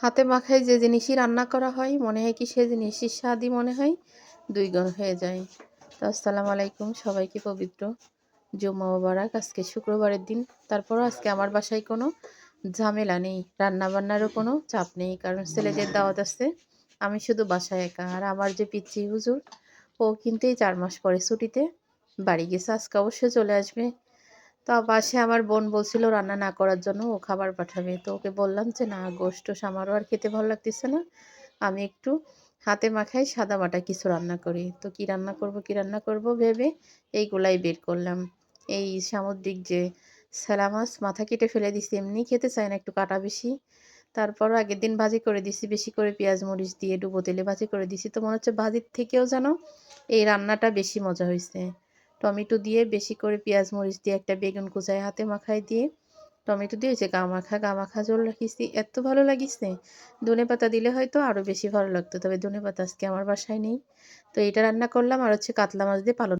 হাতে মাখায় যে জিনিসই রান্না করা হয় মনে হয় কি সে জিনিসের স্বাদই মনে হয় ২ গুণ হয়ে যায়। তো আসসালামু আলাইকুম, সবাইকে পবিত্র জুম্মা মোবারক। আজকে শুক্রবারের দিন, তারপরও আজকে আমার বাসায় কোনো ঝামেলা নেই, রান্নাবান্নারও কোনো চাপ নেই, কারণ ছেলেদের দাওয়াত আছে। আমি শুধু বাসায় একা। আর আমার যে পিচ্চি হুজুর, ও কিন্তু এই ৪ মাস পরে ছুটিতে বাড়ি গেছে, আজকে অবশ্যই চলে আসবে। তো পাশে আমার বোন বলছিল রান্না না করার জন্য, ও খাবার পাঠাবে। তো ওকে বললাম যে না, গোশত আমারও আর খেতে ভালো লাগতেছে না, আমি একটু হাতে মাখাই সাদা বাটা কিছু রান্না করি। তো কি রান্না করব ভেবে এইগুলাই বের করলাম। এই সামুদ্রিক যে স্যালা মাছ, মাথা কেটে ফেলে দিছি, এমনি খেতে চায় না, একটু কাটা বেশি। তারপরও আগের দিন ভাজি করে দিছি, বেশি করে পেঁয়াজ মরিচ দিয়ে ডুবো তেলে ভাজি করে দিছি। তো মনে হচ্ছে ভাজির থেকেও যেন এই রান্নাটা বেশি মজা হয়েছে। টমেটো দিয়ে বেশি করে পেঁয়াজ মরিচ দিয়ে একটা বেগুন কুচায় হাতে মাখায় দিয়ে টমেটো দিয়ে যে গা মাখা ঝোল রাখিছি, এত ভালো লাগিছে। ধনেপাতা দিলে হয়তো আরো বেশি ভালো লাগতো, তবে ধনেপাতা আজকে আমার বাসায় নেই। তো এটা রান্না করলাম, আর হচ্ছে কাতলা মাছ দিয়ে পালং